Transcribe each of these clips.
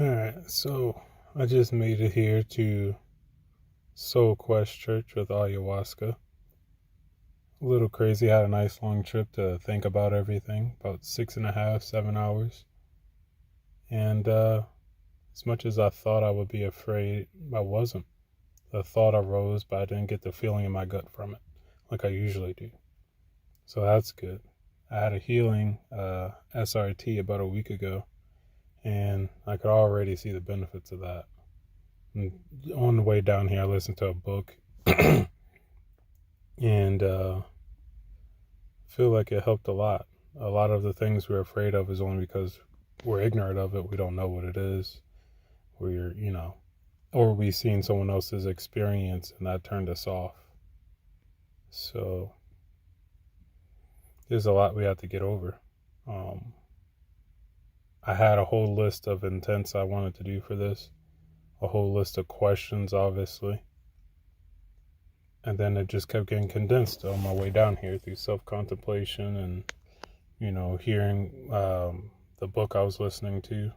Alright, so I just made it here to Soul Quest Church with ayahuasca. A little crazy, had a nice long trip to think about everything, about 6.5, 7 hours. And as much as I thought I would be afraid, I wasn't. The thought arose, but I didn't get the feeling in my gut from it, like I usually do. So that's good. I had a healing SRT about a week ago, and I could already see the benefits of that. And on the way down here, I listened to a book, and feel like it helped a lot. A lot of the things we're afraid of is only because we're ignorant of it. We don't know what it is. Or we've seen someone else's experience and that turned us off. So there's a lot we have to get over. Um, I had a whole list of intents I wanted to do for this, a whole list of questions, obviously. And then it just kept getting condensed on my way down here through self-contemplation and, hearing the book I was listening to.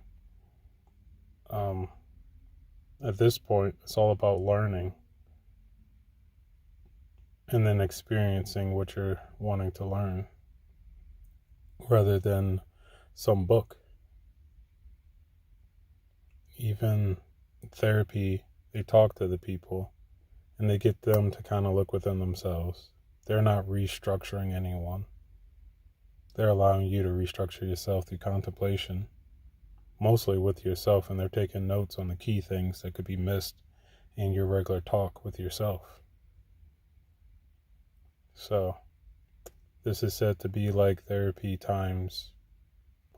At this point, it's all about learning and then experiencing what you're wanting to learn rather than some book. Even therapy, they talk to the people and they get them to kind of look within themselves. They're not restructuring anyone. They're allowing you to restructure yourself through contemplation, mostly with yourself, and they're taking notes on the key things that could be missed in your regular talk with yourself. So this is said to be like therapy times,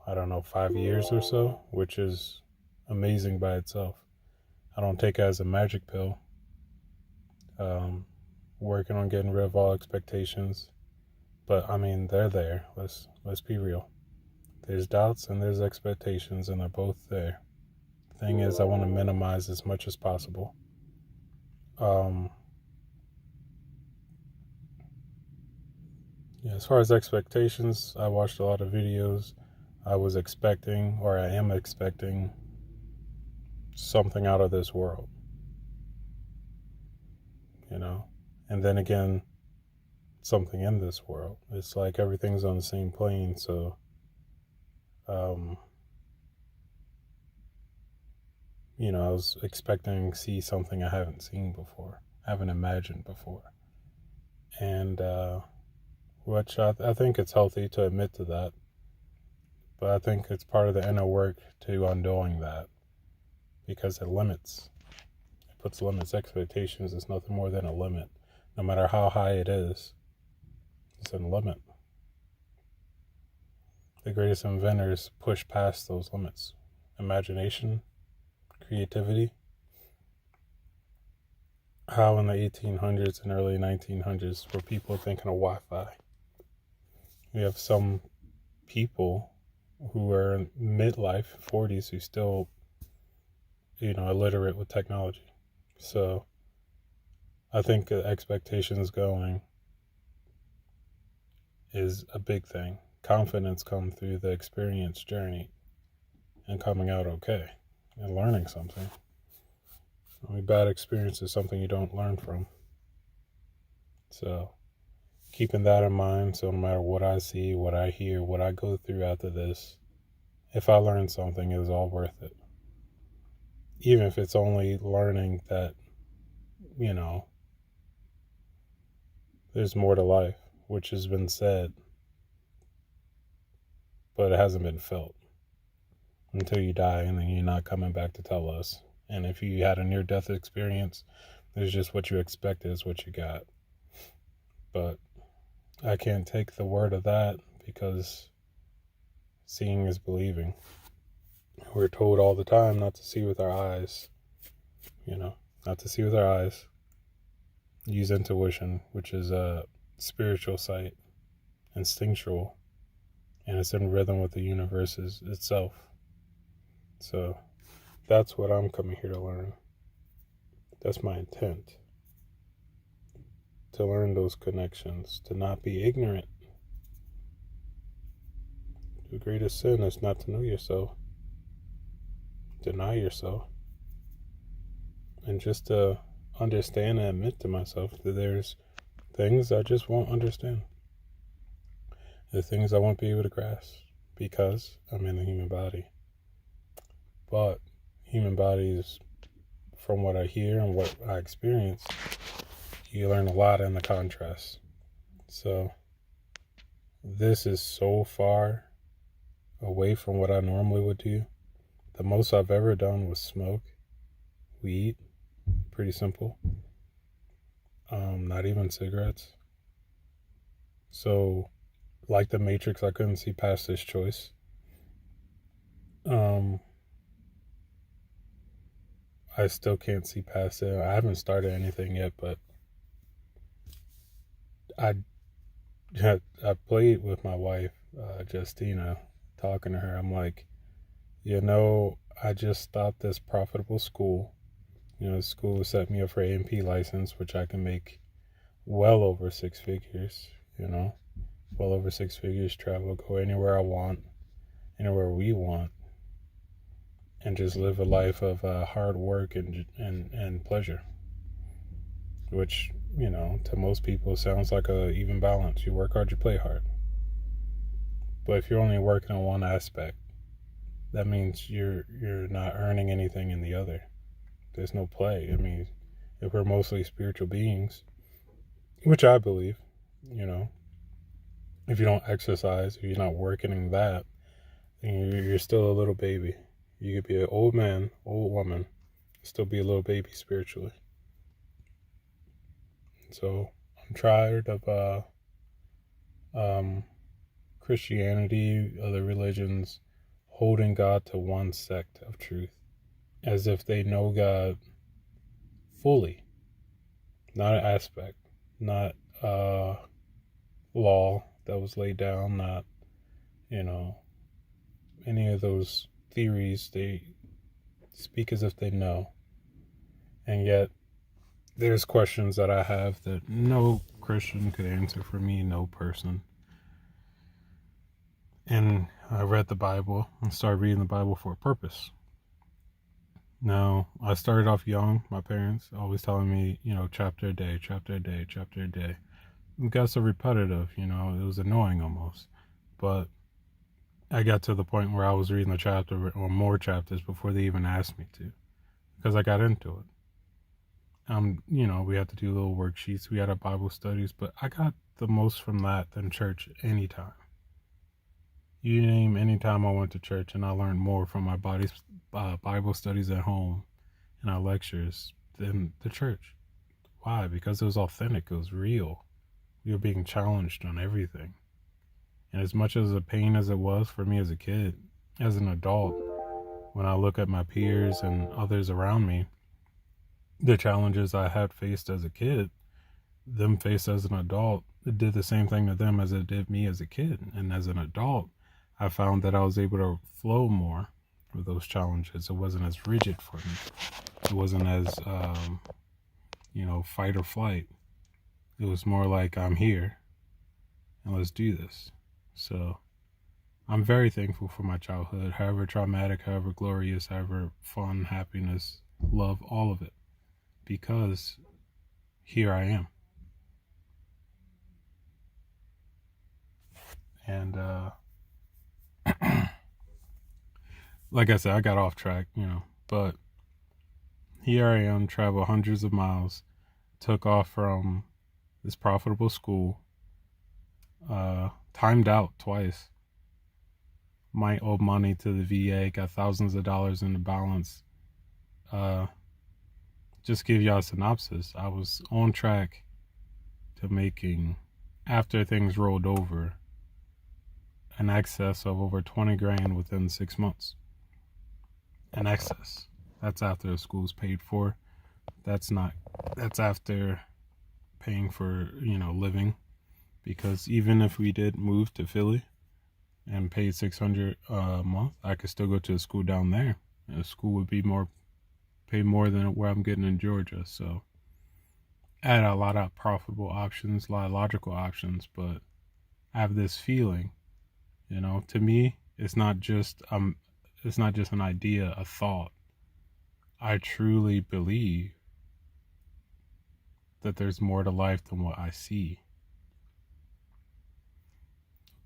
5 years or so, which is amazing by itself. I don't take it as a magic pill. Working on getting rid of all expectations, but they're there. Let's be real. There's doubts and there's expectations, and they're both there. The thing is, I want to minimize as much as possible. As far as expectations, I watched a lot of videos. I was expecting, or I am expecting, something out of this world. And then again, something in this world. It's like everything's on the same plane, so I was expecting to see something I haven't seen before, haven't imagined before. And which I think it's healthy to admit to that. But I think it's part of the inner work to undoing that, because it limits. It puts limits. Expectations is nothing more than a limit. No matter how high it is, it's a limit. The greatest inventors push past those limits. Imagination, creativity. How in the 1800s and early 1900s were people thinking of Wi-Fi? We have some people who are in midlife, 40s, who still, illiterate with technology. So I think expectations going is a big thing. Confidence comes through the experience journey and coming out okay and learning something. Only bad experience is something you don't learn from. So keeping that in mind, so no matter what I see, what I hear, what I go through after this, if I learn something, it is all worth it. Even if it's only learning that, there's more to life, which has been said, but it hasn't been felt until you die, and then you're not coming back to tell us. And if you had a near-death experience, there's just what you expected is what you got. But I can't take the word of that, because seeing is believing. We're told all the time not to see with our eyes, not to see with our eyes. Use intuition, which is a spiritual sight, instinctual, and it's in rhythm with the universe itself. So that's what I'm coming here to learn. That's my intent. To learn those connections, to not be ignorant. The greatest sin is not to know yourself. deny yourself, and just to understand and admit to myself that there's things I just won't understand. There's things I won't be able to grasp because I'm in the human body. But human bodies, from what I hear and what I experience, you learn a lot in the contrast. So this is so far away from what I normally would do. The most I've ever done was smoke, weed, pretty simple. Not even cigarettes. So, like the Matrix, I couldn't see past this choice. I still can't see past it. I haven't started anything yet, but I played with my wife, Justina, talking to her. I'm like, I just stopped this profitable school. The school set me up for A&P license, which I can make well over 6 figures, well over 6 figures, travel, go anywhere I want, anywhere we want, and just live a life of hard work and pleasure, which, to most people sounds like a even balance. You work hard, you play hard. But if you're only working on one aspect, that means you're not earning anything in the other. There's no play. I mean, if we're mostly spiritual beings, which I believe, if you don't exercise, if you're not working in that, then you're still a little baby. You could be an old man, old woman, still be a little baby spiritually. So I'm tired of Christianity, other religions, holding God to one sect of truth, as if they know God fully, not an aspect, not law that was laid down, not, any of those theories. They speak as if they know. And yet, there's questions that I have that no Christian could answer for me, no person. And I read the Bible and started reading the Bible for a purpose. Now, I started off young. My parents always telling me, chapter a day, chapter a day, chapter a day. It got so repetitive, it was annoying almost. But I got to the point where I was reading a chapter or more chapters before they even asked me to, because I got into it. We had to do little worksheets. We had our Bible studies, but I got the most from that than church anytime. You name any time I went to church, and I learned more from my Bible studies at home and our lectures than the church. Why? Because it was authentic. It was real. We were being challenged on everything. And as much as a pain as it was for me as a kid, as an adult, when I look at my peers and others around me, the challenges I had faced as a kid, them faced as an adult, it did the same thing to them as it did me as a kid. And as an adult, I found that I was able to flow more with those challenges. It wasn't as rigid for me. It wasn't as, fight or flight. It was more like, I'm here and let's do this. So I'm very thankful for my childhood, however traumatic, however glorious, however fun, happiness, love, all of it. Because here I am. And like I said, I got off track, but here I am, travel hundreds of miles, took off from this profitable school, timed out twice, might owe money to the VA, got thousands of dollars in the balance. Just give y'all a synopsis. I was on track to making, after things rolled over, an excess of over 20 grand within 6 months. An excess. That's after the school's paid for. That's after paying for, living. Because even if we did move to Philly and paid $600 a month, I could still go to a school down there. And the school would pay more than where I'm getting in Georgia. So I had a lot of profitable options, a lot of logical options, but I have this feeling, to me, it's not just It's not just an idea, a thought. I truly believe that there's more to life than what I see.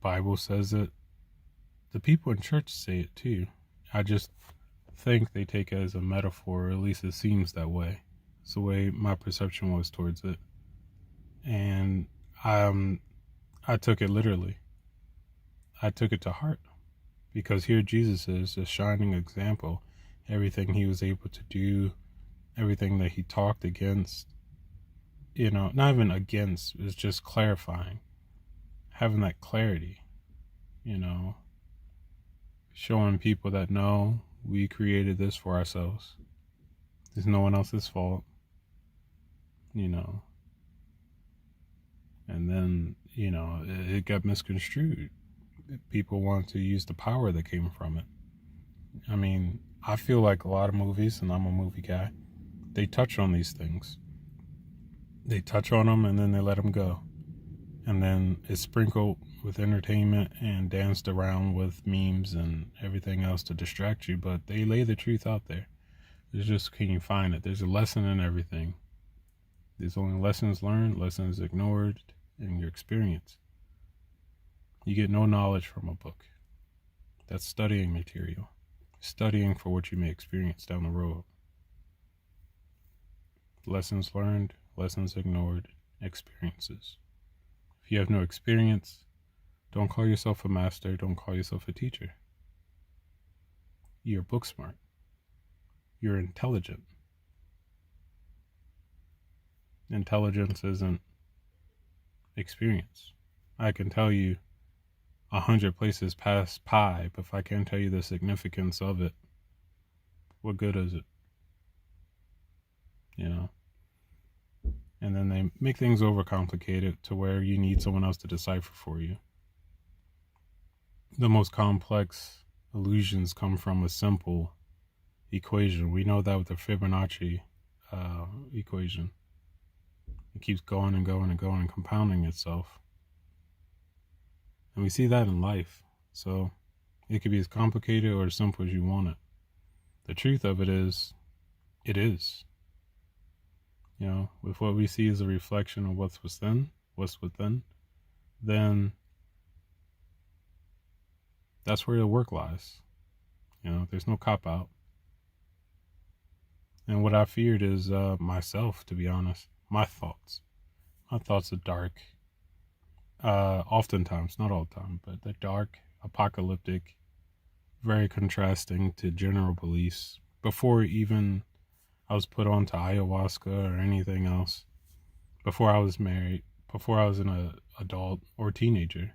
Bible says it. The people in church say it too. I just think they take it as a metaphor, or at least it seems that way. It's the way my perception was towards it. And I took it literally. I took it to heart. Because here Jesus is a shining example. Everything he was able to do, everything that he talked against, not even against, is just clarifying. Having that clarity, showing people that no, we created this for ourselves. It's no one else's fault, and then, it got misconstrued. People want to use the power that came from it. I mean, I feel like a lot of movies, and I'm a movie guy, they touch on these things. They touch on them and then they let them go. And then it's sprinkled with entertainment and danced around with memes and everything else to distract you, but they lay the truth out there. It's just, can you find it? There's a lesson in everything. There's only lessons learned, lessons ignored in your experience. You get no knowledge from a book. That's studying material. Studying for what you may experience down the road. Lessons learned, lessons ignored, experiences. If you have no experience, don't call yourself a master, don't call yourself a teacher. You're book smart. You're intelligent. Intelligence isn't experience. I can tell you 100 places past pi, but if I can't tell you the significance of it, what good is it? And then they make things overcomplicated to where you need someone else to decipher for you. The most complex illusions come from a simple equation. We know that with the Fibonacci equation. It keeps going and going and going and compounding itself. And we see that in life. So it could be as complicated or as simple as you want it. The truth of it is, it is. With what we see as a reflection of what's within, then that's where the work lies. There's no cop-out. And what I feared is myself, to be honest. My thoughts. My thoughts are dark. Oftentimes, not all the time, but they're dark, apocalyptic, very contrasting to general beliefs. Before even I was put on to ayahuasca or anything else, before I was married, before I was an adult or teenager,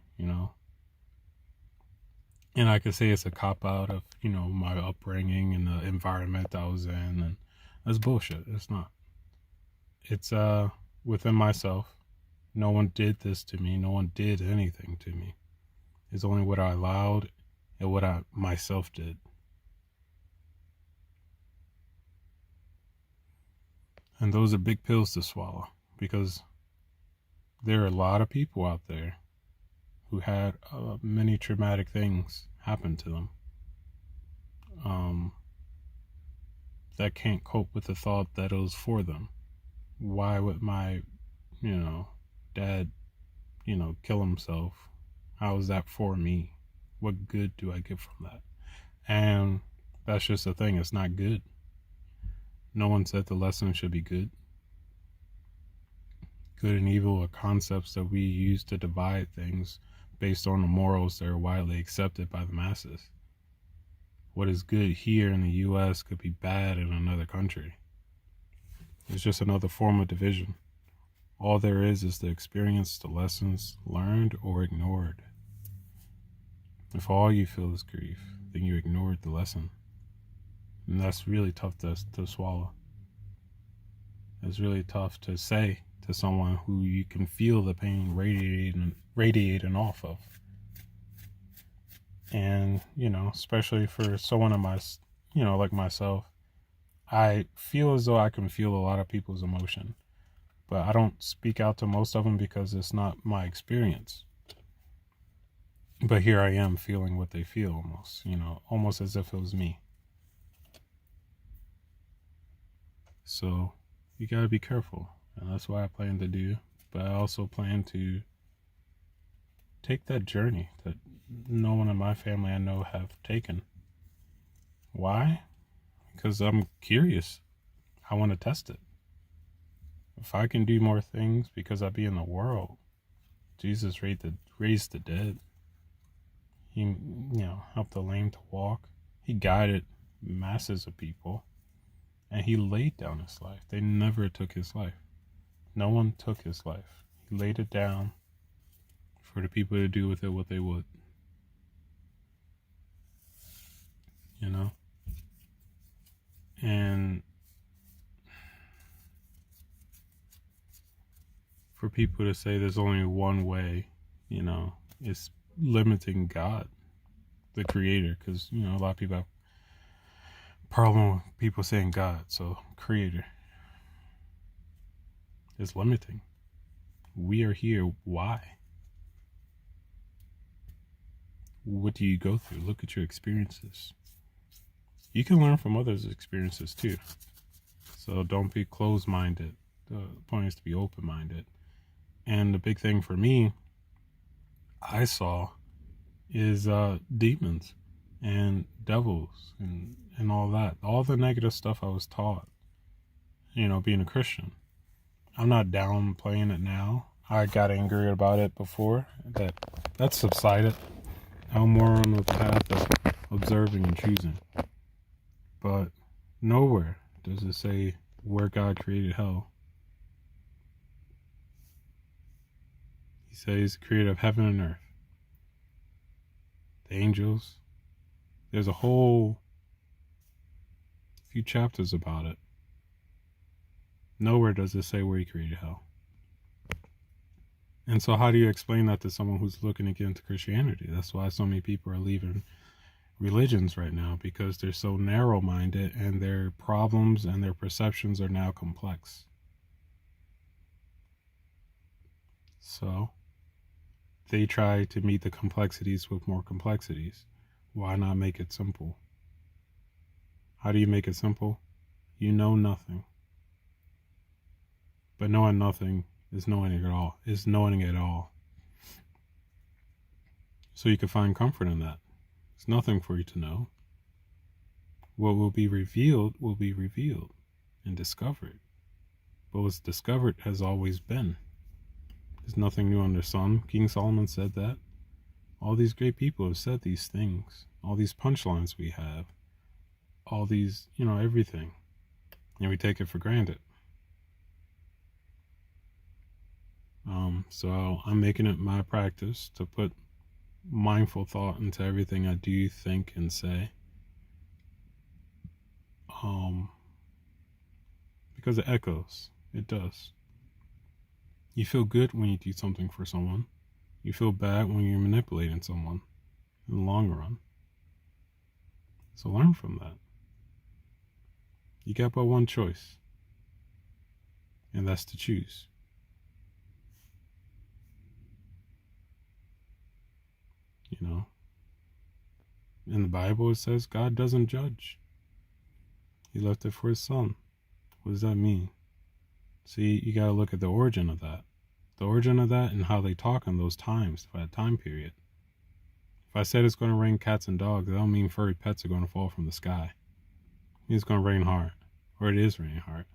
And I could say it's a cop-out of, my upbringing and the environment I was in, and that's bullshit. It's not. It's within myself. No one did this to me. No one did anything to me. It's only what I allowed and what I myself did. And those are big pills to swallow, because there are a lot of people out there who had many traumatic things happen to them, that can't cope with the thought that it was for them. Why would my, dad, kill himself? How is that for me? What good do I get from that? And that's just the thing. It's not good. No one said the lesson should be good. Good and evil are concepts that we use to divide things based on the morals that are widely accepted by the masses. What is good here in the U.S. could be bad in another country. It's just another form of division. All there is the experience, the lessons learned or ignored. If all you feel is grief, then you ignored the lesson. And that's really tough to swallow. It's really tough to say to someone who you can feel the pain radiating off of. And, especially for someone of my, like myself, I feel as though I can feel a lot of people's emotion. But I don't speak out to most of them because it's not my experience. But here I am feeling what they feel almost, almost as if it was me. So you got to be careful. And that's what I plan to do. But I also plan to take that journey that no one in my family I know have taken. Why? Because I'm curious. I want to test it. If I can do more things because I be in the world, Jesus raised the dead. He, helped the lame to walk. He guided masses of people. And he laid down his life. They never took his life. No one took his life. He laid it down for the people to do with it what they would. And for people to say there's only one way, it's limiting God, the creator, because, a lot of people have problem with people saying God, so creator is limiting. We are here. Why? What do you go through? Look at your experiences. You can learn from others' experiences too. So don't be closed-minded. The point is to be open-minded. And the big thing for me, I saw, is demons and devils and all that. All the negative stuff I was taught, being a Christian. I'm not downplaying it now. I got angry about it before. That's subsided. I'm more on the path of observing and choosing. But nowhere does it say where God created hell. He says he's the creator of heaven and earth. The angels. There's a whole few chapters about it. Nowhere does it say where he created hell. And so how do you explain that to someone who's looking to get into Christianity? That's why so many people are leaving religions right now, because they're so narrow-minded and their problems and their perceptions are now complex. So they try to meet the complexities with more complexities. Why not make it simple? How do you make it simple? You know nothing. But knowing nothing is knowing it all. Is knowing it all. So you can find comfort in that. There's nothing for you to know. What will be revealed and discovered. But what's discovered has always been. There's nothing new under the sun. King Solomon said that. All these great people have said these things. All these punchlines we have. All these, everything. And we take it for granted. So I'm making it my practice to put mindful thought into everything I do, think, and say. Because it echoes. It does. You feel good when you do something for someone. You feel bad when you're manipulating someone in the long run. So learn from that. You got but one choice. And that's to choose. In the Bible it says God doesn't judge. He left it for his son. What does that mean? See, you got to look at the origin of that. The origin of that and how they talk in those times, that time period. If I said it's going to rain cats and dogs, that don't mean furry pets are going to fall from the sky. It means it's going to rain hard. Or it is raining hard.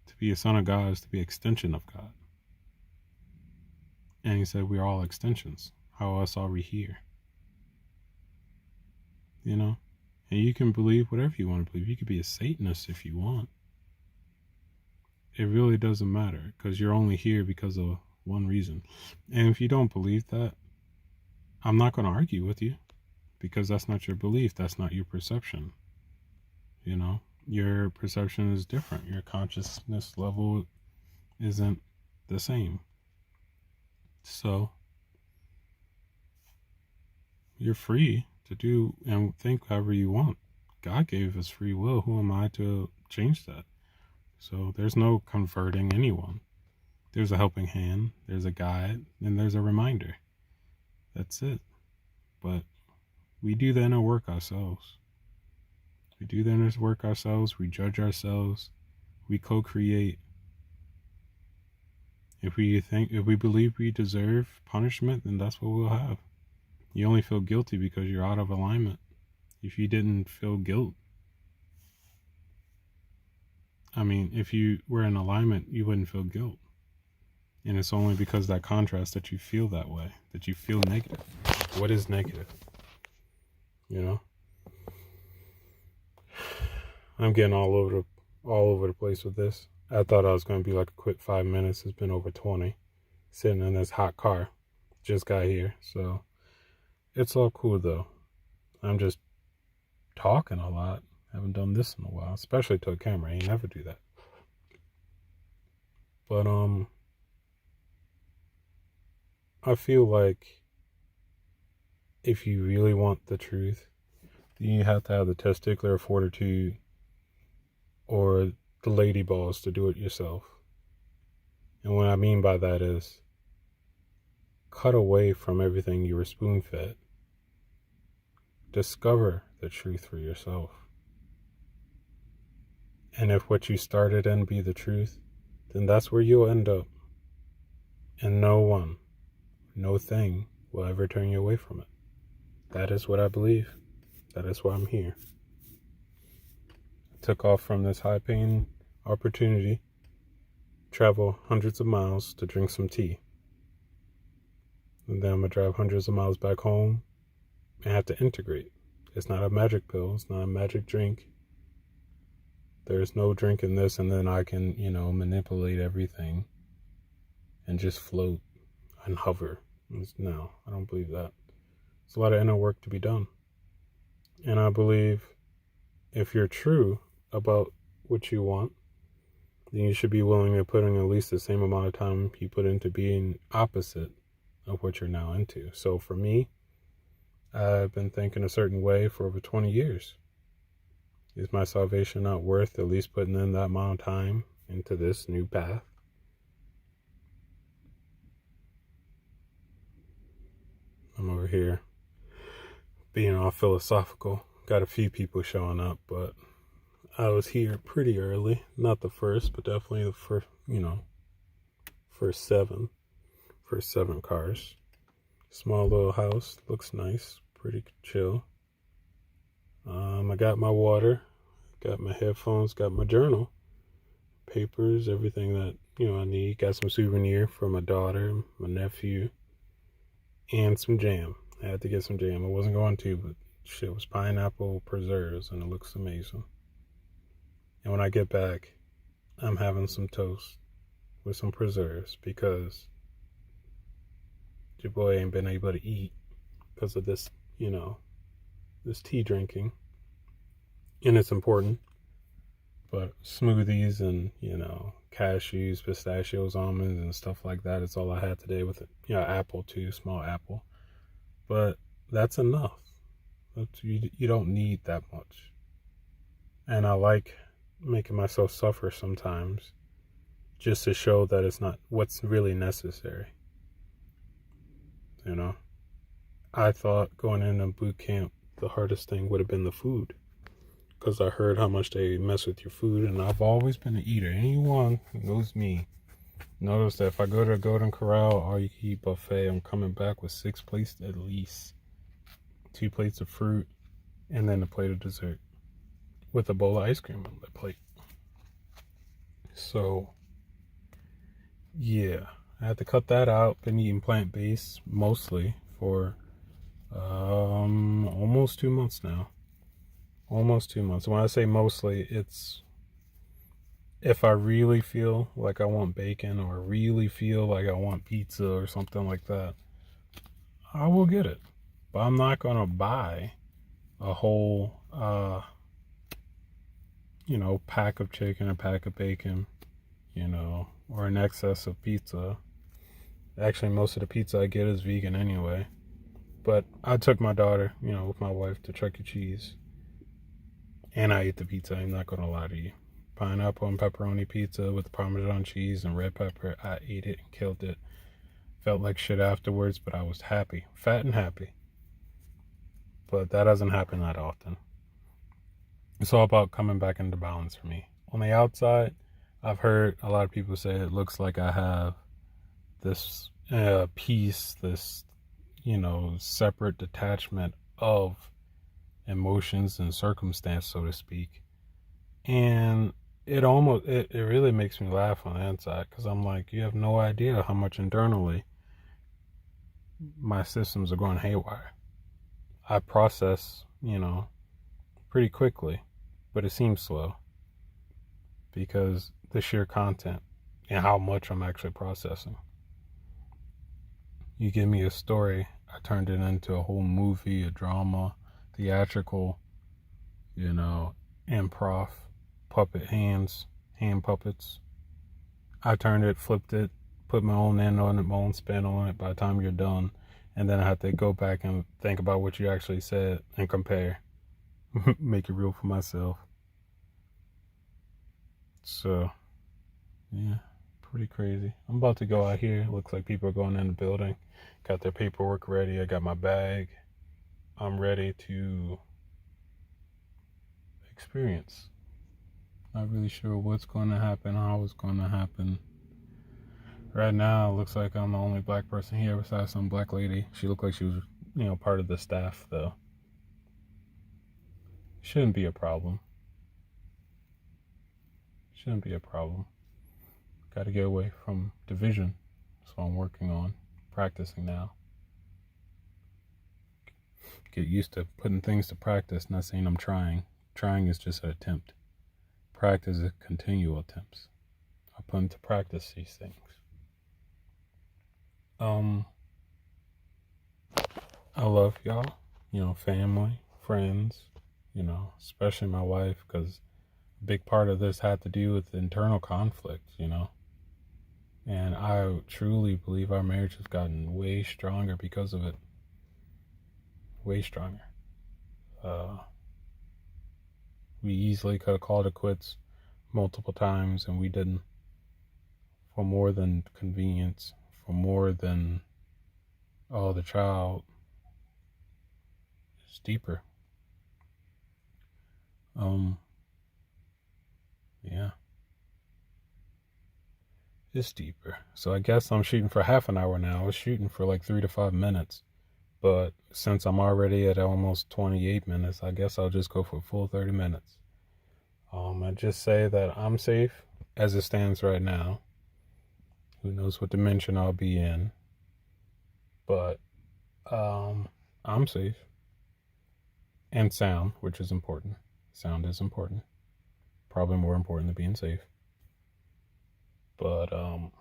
To be a son of God is to be an extension of God. And he said we're all extensions. How else are we here? And you can believe whatever you want to believe. You could be a Satanist if you want. It really doesn't matter, because you're only here because of one reason. And if you don't believe that, I'm not going to argue with you, because that's not your belief. That's not your perception. Your perception is different. Your consciousness level isn't the same. So you're free to do and think however you want. God gave us free will. Who am I to change that? So there's no converting anyone. There's a helping hand, there's a guide, and there's a reminder. That's it. But we do the inner work ourselves. We do the inner work ourselves. We judge ourselves. We co-create. If we believe we deserve punishment, then that's what we'll have. You only feel guilty because you're out of alignment. If you didn't feel guilt, if you were in alignment, you wouldn't feel guilt. And it's only because of that contrast that you feel that way, that you feel negative. What is negative? I'm getting all over the place with this. I thought I was going to be like a quick 5 minutes. It's been over 20. Sitting in this hot car. Just got here. So it's all cool though. I'm just talking a lot. Haven't done this in a while, especially to a camera. I ain't never do that. But I feel like if you really want the truth, then you have to have the testicular fortitude or the lady balls to do it yourself. And what I mean by that is cut away from everything you were spoon-fed. Discover the truth for yourself. And if what you started in be the truth, then that's where you'll end up. And no one, no thing will ever turn you away from it. That is what I believe. That is why I'm here. I took off from this high-paying opportunity, travel hundreds of miles to drink some tea. And then I'm going to drive hundreds of miles back home and have to integrate. It's not a magic pill. It's not a magic drink. There's no drinking this and then I can, manipulate everything and just float and hover. No, I don't believe that. There's a lot of inner work to be done. And I believe if you're true about what you want, then you should be willing to put in at least the same amount of time you put into being opposite of what you're now into. So for me, I've been thinking a certain way for over 20 years. Is my salvation not worth at least putting in that amount of time into this new path? I'm over here being all philosophical. Got a few people showing up, but I was here pretty early. Not the first, but definitely the first, first seven cars. Small little house, looks nice, pretty chill. I got my water, got my headphones, got my journal, papers, everything that, I need. Got some souvenir for my daughter, my nephew, and some jam. I had to get some jam. I wasn't going to, but shit was pineapple preserves, and it looks amazing. And when I get back, I'm having some toast with some preserves because your boy ain't been able to eat because of this, this tea drinking. And it's important. But smoothies and, cashews, pistachios, almonds, and stuff like that. It's all I had today with it. Apple too, small apple. But that's enough. You don't need that much. And I like making myself suffer sometimes just to show that it's not what's really necessary. I thought going into boot camp, the hardest thing would have been the food. Because I heard how much they mess with your food, and I've always been an eater. Anyone who knows me knows that if I go to a Golden Corral all-you-can-eat buffet, I'm coming back with 6 plates at least. 2 plates of fruit, and then a plate of dessert. With a bowl of ice cream on the plate. So, yeah. I had to cut that out. Been eating plant-based, mostly, for almost 2 months now. Almost 2 months. When I say mostly, it's if I really feel like I want bacon or really feel like I want pizza or something like that, I will get it. But I'm not going to buy a whole, pack of chicken, a pack of bacon, or an excess of pizza. Actually, most of the pizza I get is vegan anyway. But I took my daughter, with my wife to Chuck E. Cheese. And I ate the pizza, I'm not going to lie to you. pineapple and pepperoni pizza with Parmesan cheese and red pepper. I ate it and killed it. Felt like shit afterwards, but I was happy. Fat and happy. But that doesn't happen that often. It's all about coming back into balance for me. On the outside, I've heard a lot of people say it looks like I have this peace, this, separate detachment of emotions and circumstance, so to speak. And it really makes me laugh on the inside, because I'm like, you have no idea how much internally my systems are going haywire. I process, pretty quickly, but it seems slow because the sheer content and how much I'm actually processing. You give me a story, I turned it into a whole movie, a drama, theatrical, improv, hand puppets. I turned it, flipped it, put my own end on it, my own spin on it by the time you're done. And then I have to go back and think about what you actually said and compare. Make it real for myself. So, yeah, pretty crazy. I'm about to go out here. Looks like people are going in the building. Got their paperwork ready. I got my bag. I'm ready to experience. Not really sure what's going to happen, how it's going to happen. Right now, it looks like I'm the only black person here besides some black lady. She looked like she was, part of the staff, though. Shouldn't be a problem. Shouldn't be a problem. Got to get away from division. That's what I'm working on, practicing now. Get used to putting things to practice, not saying I'm trying. Trying is just an attempt. Practice is continual attempts. I put into practice these things. I love y'all, family, friends, especially my wife, because a big part of this had to do with internal conflict, and I truly believe our marriage has gotten way stronger because of it. Way stronger. We easily could have called it quits multiple times, and we didn't. For more than convenience, for more than, the child is deeper. Yeah. It's deeper. So I guess I'm shooting for half an hour now. I was shooting for like 3 to 5 minutes. But since I'm already at almost 28 minutes, I guess I'll just go for a full 30 minutes. I just say that I'm safe as it stands right now. Who knows what dimension I'll be in. But I'm safe. And sound, which is important. Sound is important. Probably more important than being safe. But I'm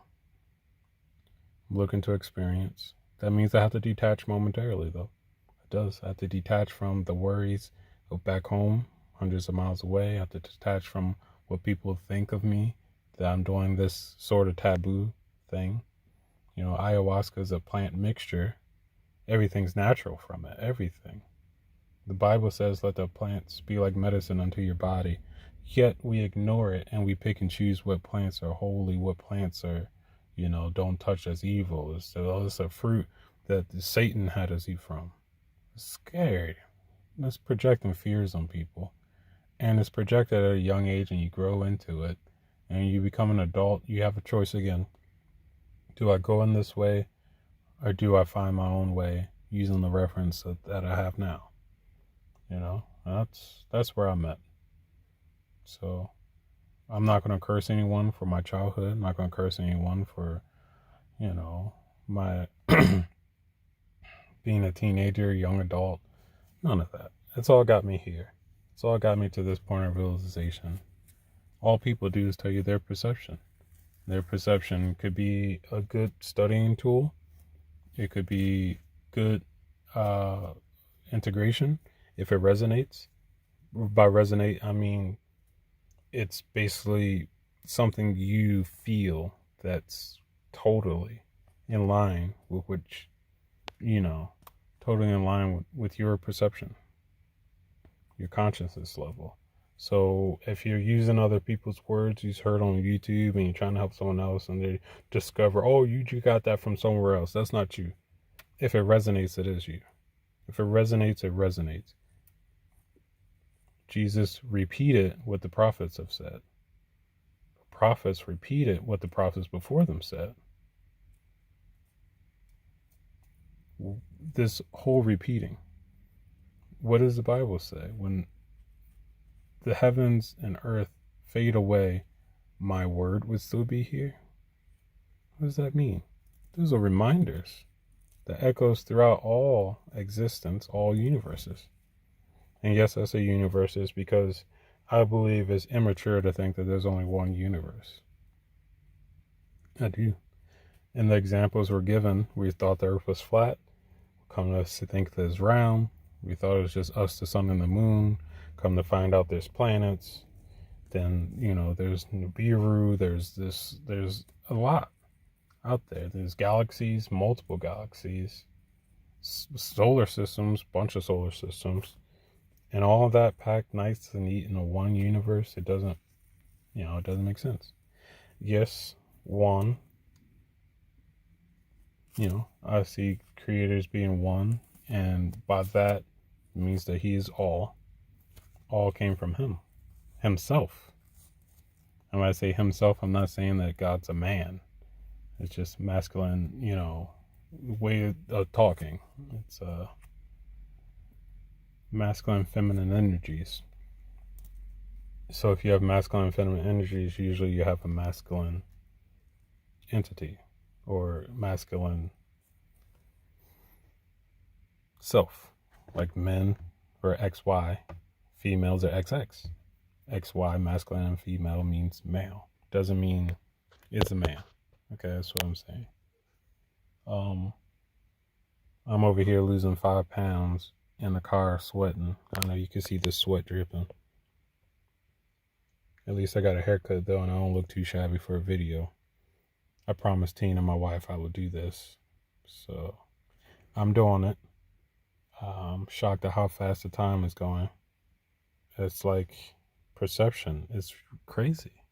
looking to experience. That means I have to detach momentarily, though. It does. I have to detach from the worries of back home, hundreds of miles away. I have to detach from what people think of me, that I'm doing this sort of taboo thing. Ayahuasca is a plant mixture. Everything's natural from it. Everything. The Bible says, let the plants be like medicine unto your body. Yet we ignore it and we pick and choose what plants are holy, what plants are, don't touch as evil. It's a fruit that Satan had us eat from. It's scary. It's projecting fears on people. And it's projected at a young age, and you grow into it. And you become an adult. You have a choice again. Do I go in this way, or do I find my own way using the reference that I have now? That's where I'm at. So I'm not going to curse anyone for my childhood. I'm not going to curse anyone for, my being a teenager, young adult. None of that. It's all got me here. It's all got me to this point of realization. All people do is tell you their perception. Their perception could be a good studying tool. It could be good integration if it resonates. By resonate, I mean it's basically something you feel that's totally in line with which, totally in line with your perception, your consciousness level. So if you're using other people's words you heard on YouTube and you're trying to help someone else and they discover, oh, you got that from somewhere else, that's not you. If it resonates, it is you. If it resonates, it resonates. Jesus repeated what the prophets have said. Prophets repeated what the prophets before them said. This whole repeating. What does the Bible say? When the heavens and earth fade away, my word would still be here? What does that mean? Those are reminders that echoes throughout all existence, all universes. And yes, I say universes because I believe it's immature to think that there's only one universe. I do. And the examples were given, we thought the earth was flat, come to think that it's round. We thought it was just us, the sun, and the moon. Come to find out there's planets. Then, there's Nibiru, there's a lot out there. There's galaxies, multiple galaxies, solar systems, bunch of solar systems. And all of that packed nice and neat in a one universe, it doesn't make sense. Yes, one, I see creators being one, and by that it means that he is all. All came from him, himself. And when I say himself, I'm not saying that God's a man. It's just masculine, way of talking. It's masculine, feminine energies. So if you have masculine and feminine energies, usually you have a masculine entity or masculine self. Like men are XY, females are XX. XY, masculine and female, means male. Doesn't mean it's a man. Okay, that's what I'm saying. I'm over here losing 5 pounds in the car sweating. I know you can see the sweat dripping. At least I got a haircut though, and I don't look too shabby for a video. I promised Tina, my wife, I would do this. So I'm doing it. I'm shocked at how fast the time is going. It's like perception. It's crazy.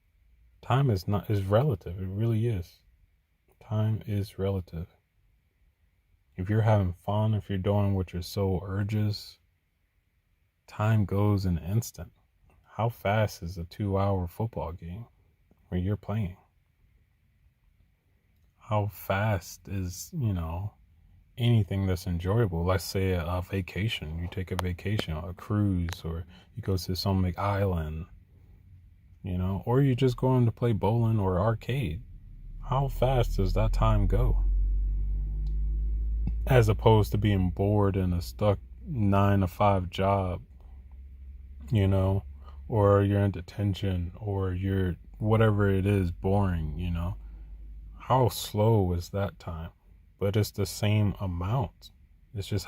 Time is relative. It really is. Time is relative. If you're having fun, if you're doing what your soul urges, time goes in an instant. How fast is a 2-hour football game where you're playing? How fast is, anything that's enjoyable? Let's say a vacation. You take a vacation, a cruise, or you go to some big island, or you're just going to play bowling or arcade. How fast does that time go? As opposed to being bored in a stuck 9-to-5 job, or you're in detention, or you're whatever it is, boring, How slow is that time? But it's the same amount. It's just